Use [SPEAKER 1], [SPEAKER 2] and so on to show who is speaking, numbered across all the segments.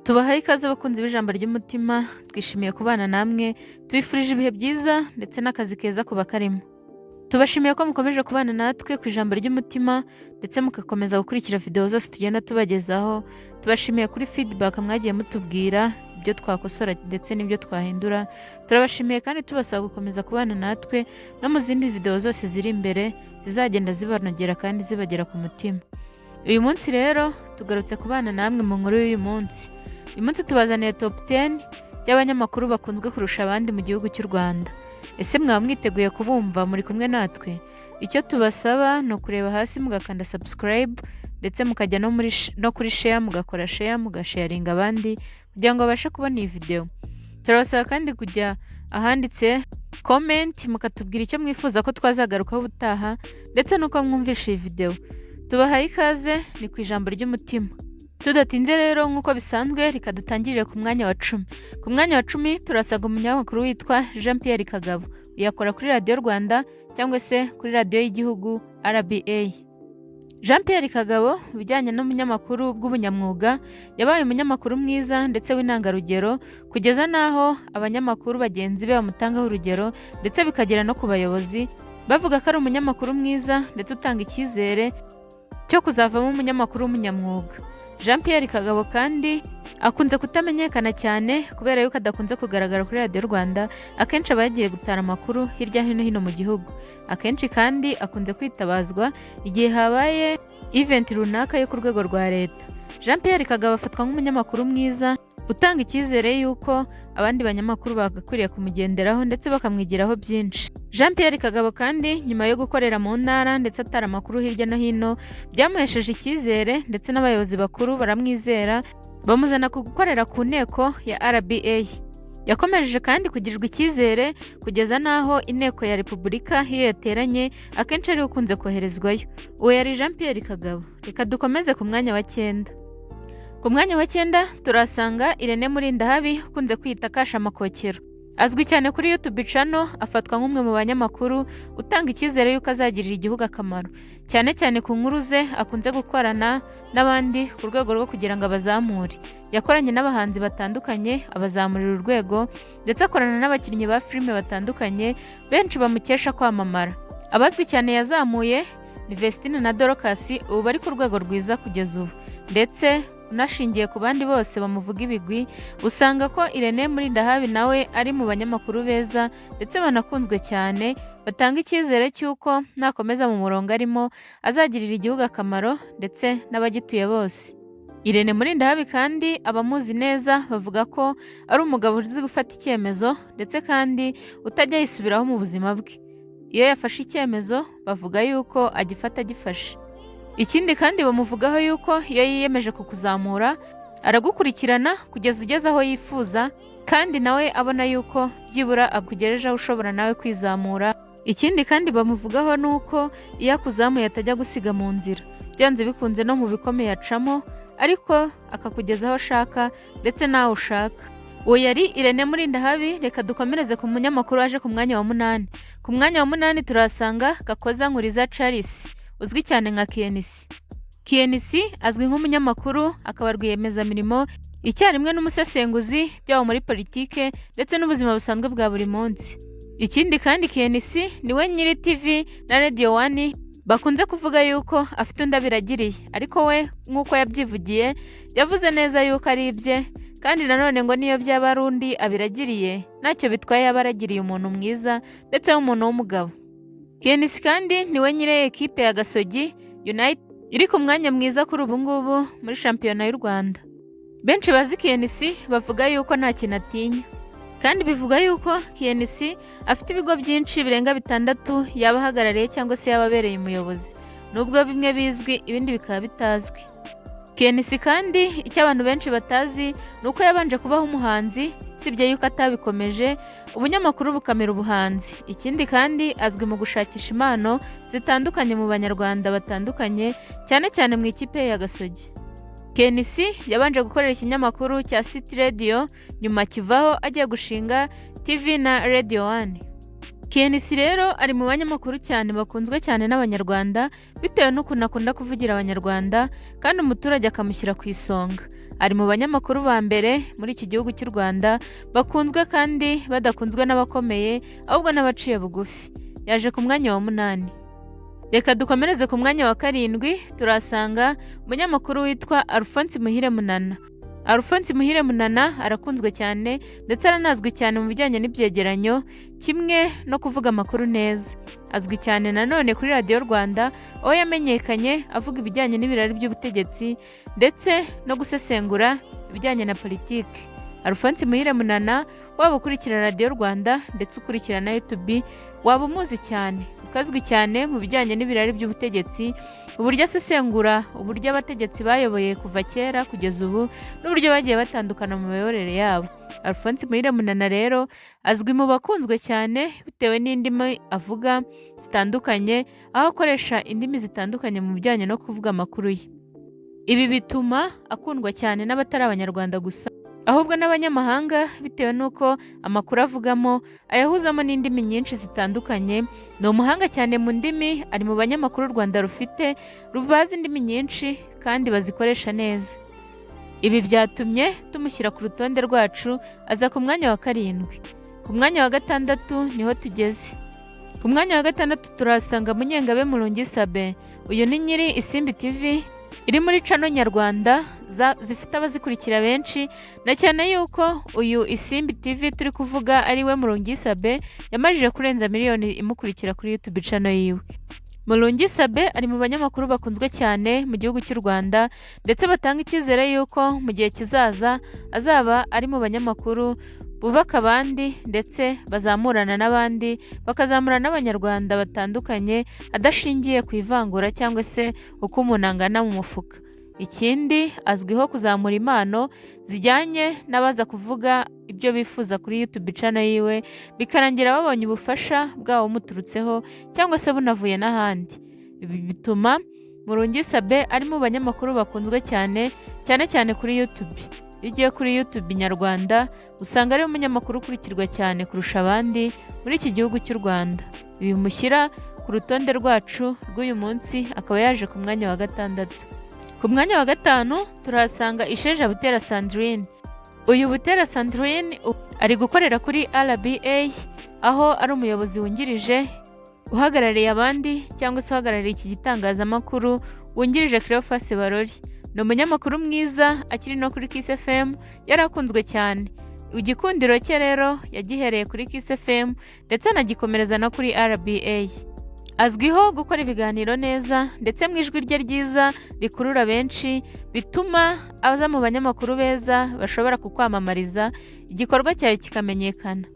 [SPEAKER 1] Tubahaye ikaze bakunzi b'ijambo ry'umutima, twishimiye kubana namwe, tubifurije ibihe byiza ndetse n'akazi keza kuba karimo. Tubashimiye ko mukomeje kubana natwe ku ijambo ry'umutima ndetse mugakomeza gukurikira video zose tugenda tubagezaho. Tubashimiye kuri feedback mwagiye mutubwira ibyo twakosora ndetse n'ibyo twahindura. Turabashimiye kandi tubasaba gukomeza kubana natwe no mu zindi video zose ziri imbere zizagenda zibanogera kandi zibagera ku mutima. Uyu munsi rero tugarutse kubana namwe mu nkuru y'uyu munsi. Uyu munsi tubazaniye top 10 y'abanyamakuru bakunzwe kurusha abandi mu gihugu cy'u Rwanda. Ese mwaba mwiteguye kubumva muri kumwe natwe? Icyo tubasaba no kureba hasi mugakanda subscribe ndetse mukajya no kuri share, mugakora share, mugasharinga abandi kugira ngo babashe kubona iyi video. Turabasaba kandi kujya ahanditse comment mukatubwira icyo mwifuza ko twazagarukaho ubutaha ndetse nuko mwumvishe iyi video. Tubahaye ikaze ni ku ijambo ry'umutima. Tudatinze rero nk'uko bisanzwe reka dutangirire ku mwanya wa 10. Ku mwanya wa 10 turasaga umunyamakuru witwa Jean Pierre Kagabo. Uyakora kuri Radio Rwanda cyangwa se kuri radio y'igihugu RBA. Jean Pierre Kagabo bijyanye n'umunyamakuru bw'ubunyamwuga, yabaye umunyamakuru mwiza ndetse w'intangarugero kugeza naho abanyamakuru bagenzi be bamutangaho urugero ndetse bikagera no ku bayobozi bavuga ko ari umunyamakuru mwiza ndetse utanga icyizere cyo kuzavamo umunyamakuru w'umunyamwuga. Jean Pierre Kagabo kandi akunze kutamenyekana cyane kubera yuko adakunze kugaragara kuri Radio Rwanda, akenshi aba yagiye gutara amakuru hirya hino mu gihugu. Akenshi kandi akunze kwitabazwa igihe habaye event runaka yo ku rwego rwa leta. Jean Pierre Kagabo afatwa nk'umunyamakuru mwiza utanga icyizere yuko abandi banyamakuru bagakwiriye kumugenderaho ndetse bakamwigiraho byinshi. Jean Pierre Kagabo kandi nyuma yo gukorera mu ntara ndetse atara amakuru hirya no hino byamuhesheje icyizere ndetse n'abayobozi bakuru baramwizera bamuzana gukorera ku nteko ya RBA. Yakomeje kandi kugirirwa icyizere kugeza naho inteko ya Repubulika iyo yateranye akenshi ari ukunze koherezwayo. Uwo yari Jean Pierre Kagabo. Reka dukomeze ku mwanya wa 9. Ku mwanya wa 9 turasanga Irene Murindahabi ukunze kwita Kasha Makokero. Azwi cyane kuri YouTube channel, afatwa nk'umwe mu banyamakuru utanga icyizere yuko azagirira igihugu akamaro. Cyane cyane ku nkuru ze akunze gukorana n'abandi ku rwego rwo kugira ngo abazamure. Yakoranye n'abahanzi batandukanye abazamurira urwego ndetse akorana n'abakinnyi ba filime batandukanye benshi bamukesha kwamamara. Abazwi cyane yazamuye ni Vestine na Dorcas, ubu bari ku rwego rwiza kugeza ubu. Ndetse unashingiye ku bandi bose bamuvuga ibigwi, usanga ko Irene Murindahabi nawe ari mu banyamakuru beza ndetse banakunzwe cyane, batanga icyizere cy'uko nakomeza mu murongo arimo azagirira igihugu akamaro ndetse n'abagituye bose. Irene Murindahabi kandi abamuzi neza bavuga ko ari umugabo uzi gufata icyemezo ndetse kandi utajya yisubiraho mu buzima bwe. Iyo yafashe icyemezo bavuga yuko agifata agifashe. Ikindi kandi bamuvugaho yuko iyo yiyemeje kukuzamura aragukurikirana kugeza ugeze aho yifuza kandi nawe abona yuko byibura akugereje aho ushobora nawe kwizamura. Ikindi kandi bamuvugaho nuko iyo akuzamuye atajya gusiga mu nzira, byanze bikunze no mu bikomeye acamo ariko akakugeza aho ashaka ndetse nawe ushaka. Uwo yari Irene Murindahabi. Reka dukomereze ku munyamakuru waje ku mwanya wa 8. Ku mwanya wa 8 turasanga Gakoza Nkuriza Charles uzwi cyane nka KNC. KNC azwi nk'umunyamakuru akaba rwiyemezamirimo icyarimwe n'umusesenguzi byaba muri politike ndetse n'ubuzima busanzwe bwa buri munsi. Ikindi kandi KNC niwe nyiri TV na Radio 1 bakunze kuvuga yuko afite undabiragiriye, ariko we nk'uko yabyivugiye yavuze neza yuko ari ibye kandi nanone ngo niyo byaba rundi abiragiriye ntacyo bitwaye yabaragiriye umuntu mwiza ndetse w'umuntu w'umugabo. KNC kandi niwe nyire ekipe ya Gasogi United iri ku mwanya mwiza kuri ubu ngubu muri shampiyona y'u Rwanda. Benshi bazi KNC bavuga yuko nta kintu atinya kandi bivuga yuko KNC afite ibigo byinshi birenga 6 yabahagarariye cyangwa se yababereye umuyobozi, nubwo bimwe bizwi ibindi bikaba bitazwi. KNC kandi icyo abantu benshi batazi nuko yabanje kubaho umuhanzi, sibye yuko atabikomeje ubunyamakuru bukamera ubuhanzi. Ikindi kandi azwi mu gushakisha impano zitandukanye mu banyarwanda batandukanye, cyane cyane mu ikipe ya Gasogi. KNC yabanje gukorera ikinyamakuru cya City Radio, nyuma kivaho agiye gushinga TV na Radio 1. KNC rero ari mu banyamakuru cyane bakunzwe cyane n'abanyarwanda bitewe n'ukuntu akunda kuvugira abanyarwanda kandi umuturage akamushyira ku isonga. ari mu banyamakuru ba mbere muri iki gihugu cy'u Rwanda bakunzwe kandi badakunzwe n'abakomeye ahubwo n'abaciye bugufi. Yaje ku mwanya wa 8. Reka dukomereze ku mwanya wa 7 turasanga umunyamakuru witwa Alphonse Muhire Munana. Alphonse Muhire Munana arakunzwe cyane ndetse aranazwi cyane mu bijyanye n'ibyegeranyo kimwe no kuvuga amakuru neza. Azwi cyane nanone kuri Radio Rwanda aho yamenyekanye avuga ibijyanye n'ibirari by'ubutegetsi ndetse no gusesengura ibijyanye na politiki. Alphonse Muhire Munana waba ukurikira Radio Rwanda ndetse ukurikira na YouTube waba umuzi cyane, ukazwi cyane mu bijyanye n'ibirari by'ubutegetsi, uburyo asesengura uburyo abategetsi bayoboye kuva kera kugeza ubu n'uburyo bagiye batandukana mu miyoborere yabo. Alphonse Muhire Munana rero azwi mu bakunzwe cyane bitewe n'indimi avuga zitandukanye, aho akoresha indimi zitandukanye mu bijyanye no kuvuga amakuru ye. Ibi bituma akundwa cyane n'abatari abanyarwanda gusa ahubwo n'abanyamahanga bitewe n'uko amakuru avugamo ayahuzamo n'indimi nyinshi zitandukanye. Ni umuhanga cyane mu ndimi, ari mu banyamakuru u Rwanda rufite rubazi indimi nyinshi kandi bazikoresha neza. Ibi byatumye tumushyira ku rutonde rwacu aza ku mwanya wa 7. Ku mwanya wa 6 niho tugeze. Ku mwanya wa 6 turasanga Munyengabe Mulungi Sabe. Uyu ni nyiri Isimbi TV iri muri cano nyarwanda zifite abazikurikira benshi, na cyane yuko uyu Isimbi TV turi kuvuga ari we Mulungi Sabe yamajije kurenza miliyoni imukurikira kuri YouTube channel yiwe. Mulungi Sabe ari mu banyamakuru bakunzwe cyane mu gihugu cy'u Rwanda ndetse batanga icyizere yuko mu gihe kizaza azaba ari mu banyamakuru bubaka abandi ndetse bazamurana n'abandi, bakazamura n'abanyarwanda batandukanye adashingiye ku ivangura cyangwa se uko umuntu angana mu mufuka. Ikindi azwiho kuzamura impano zijyanye n'abaza kuvuga ibyo bifuza kuri YouTube channel yiwe bikarangira babonye ubufasha bwabo muturutseho cyangwa se bunavuye n'ahandi. Ibi bituma Mulungi Sabe ari mu banyamakuru bakunzwe cyane cyane kuri YouTube. Iyo ugiye kuri YouTube nyarwanda usanga ari umunyamakuru ukurikirwa cyane kurusha abandi muri iki gihugu cy'u Rwanda. Ibi bimushyira ku rutonde rwacu rw'uyu munsi, akaba yaje ku mwanya wa 6. Ku mwanya wa 5 turahasanga Isheja Butera Sandrine. Uyu Butera Sandrine ari gukorera kuri RBA aho ari umuyobozi wungirije uhagarariye abandi cyangwa se uhagarariye iki gitangazamakuru wungirije Cleophas Barori. Ni umunyamakuru mwiza akiri no kuri Kiss FM, yarakunzwe cyane. Igikundiro cye rero yagihereye kuri Kiss FM ndetse anagikomereza no kuri RBA. Azwiho gukora ibiganiro neza ndetse mu ijwi rye ryiza rikurura benshi bituma aza mu banyamakuru beza bashobora kukwamamariza igikorwa cyawe kikamenyekana.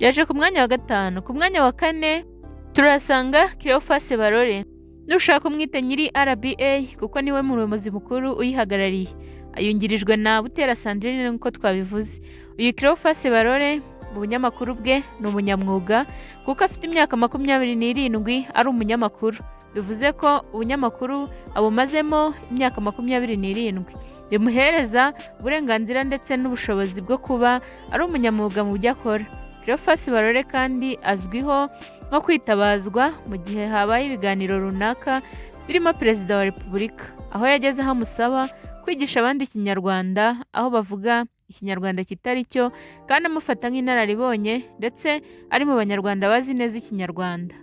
[SPEAKER 1] Yaje ku mwanya wa 5. Ku mwanya wa 4 turasanga Cleophas Barore. Nushaka umwite nyiri RBA kuko niwe muyobozi mukuru uyihagarariye. Ayungirijwe na Butera Sandrine nk'uko twabivuze. Uyu Cleophas Barore mu bunyamakuru bwe ni umunyamwuga kuko afite imyaka 27 ari umunyamakuru. Bivuze ko ubunyamakuru abumazemo imyaka 27 bimuhereza uburenganzira ndetse n'ubushobozi bwo kuba ari umunyamwuga mu byo akora. Cleophas Barore kandi azwiho nko kwitabazwa mu gihe habaye ibiganiro runaka birimo Perezida wa Repubulika, aho yageze hamusaba kwigisha abandi Ikinyarwanda aho bavuga Ikinyarwanda kitari cyo, kandi amufata nk'inararibonye ndetse ari mu banyarwanda bazi neza Ikinyarwanda.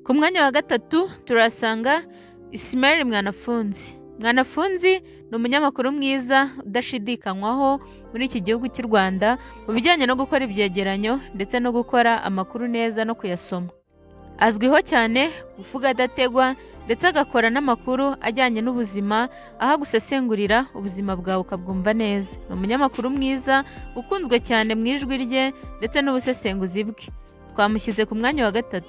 [SPEAKER 1] Ku mwanya wa 3 turasanga Ismail Mwanafunzi. Mwanafunzi ni umunyamakuru mwiza udashidikanywaho muri iki gihugu cy'u Rwanda mu bijyanye no gukora ibyegeranyo ndetse no gukora amakuru neza no kuyasoma. Azwiho cyane kuvuga adategwa ndetse agakora n'amakuru ajyanye n'ubuzima, aho gusesengurira ubuzima bwawe ukabwumva neza. Ni umunyamakuru mwiza ukunzwe cyane mu ijwi rye ndetse n'ubusesenguzi bwe. Twamushyize ku mwanya wa 3.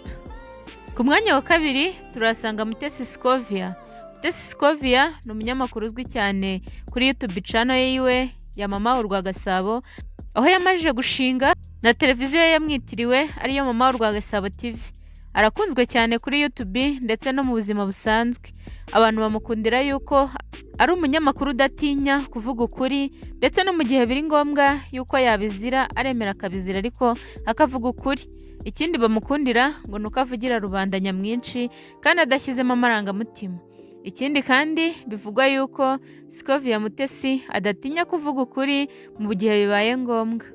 [SPEAKER 1] Ku mwanya wa 2 turasanga Mutesi Scovia. Mutesi Scovia ni umunyamakuru uzwi cyane kuri YouTube channel yiwe ya Mama Urwagasabo, aho yamajije gushinga na televiziyo yamwitiriwe ariyo Mama Urwagasabo TV. Arakunzwe cyane kuri YouTube ndetse no mu buzima busanzwe. Abantu bamukundira yuko ari umunyamakuru udatinya kuvuga ukuri ndetse no mu gihe biri ngombwa yuko yabizira aremera akabizira ariko akavuga ukuri. Ikindi bamukundira ngo nuko avugira rubanda nyamwinshi kandi adashyizemo amarangamutima. Ikindi kandi bivugwa yuko Scovia Mutesi adatinya kuvuga ukuri mu gihe bibaye ngombwa.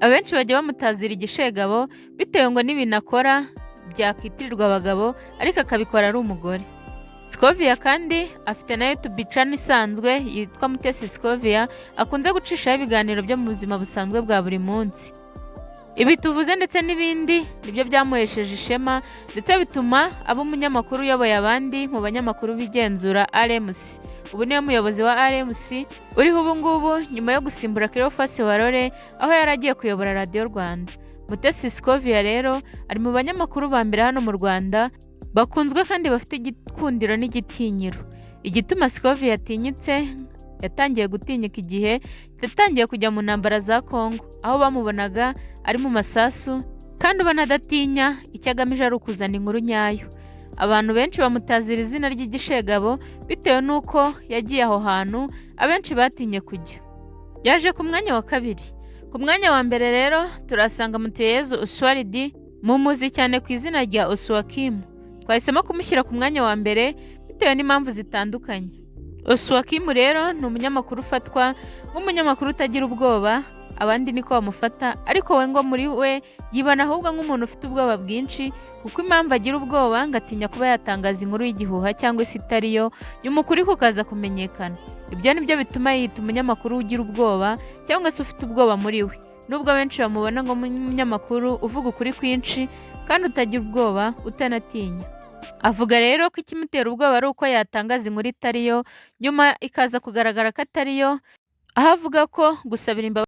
[SPEAKER 1] Abenshi bajya bamutazira igishegabo bitewe ngo n'ibintu akora byakitirirwa abagabo ariko akabikora ari umugore. Scovia kandi afite na YouTube channel isanzwe yitwa Mutesi Scovia, akunze gucishaho ibiganiro byo mu buzima busanzwe bwa buri munsi. Ibi tuvuze ndetse n'ibindi nibyo byamuhesheje ishema ndetse bituma aba umunyamakuru uyoboye abandi mu banyamakuru bigenzura RMC. Ubu niwe muyobozi wa RMC uriho ubu ngubu nyuma yo gusimbura Cleophas Warore aho yaragiye kuyobora Radio Rwanda. Mutesi Scovia rero ari mu banyamakuru ba mbere hano mu Rwanda bakunzwe kandi bafite igikundiro n'igitinyiro. Igituma Scovia yatinyitse, yatangiye gutinyika igihe yatangiye kujya mu ntambara za Kongo aho bamubonaga ari mu masasu kandi ubona adatinya icyo agamije ari ukuzana inkuru nyayo. Abantu benshi bamutazira izina ry'igishegabo bitewe n'uko yagiye aho hantu abenshi batinye kujya. Yaje ku mwanya wa kabiri. Ku mwanya wa mbere rero turasanga Mutuyezu Oswald, mumuzi cyane ku izina rya Oswakim. Twahisemo kumushyira ku mwanya wa mbere bitewe n'impamvu zitandukanye. Oswakim rero ni umunyamakuru ufatwa nk'umunyamakuru utagira ubwoba, abandi niko bamufata, ariko we ngo muri we yibana ahubwo nk'umuntu ufite ubwoba bwinshi kuko impamvu agira ubwoba ngo atinya kuba yatangaza inkuru y'igihuha cyangwa se itariyo nyuma ukuri kukaza kumenyekana. Ibyo nibyo bituma yita umunyamakuru ugira ubwoba cyangwa se ufite ubwoba muri we, nubwo benshi bamubona ngo umunyamakuru uvuga ukuri kwinshi kandi utagira ubwoba utanatinya. Avuga rero ko ikimutera ubwoba ari uko yatangaza inkuru itariyo nyuma ikaza kugaragara ko atariyo, aho avuga ko gusabira imbabazi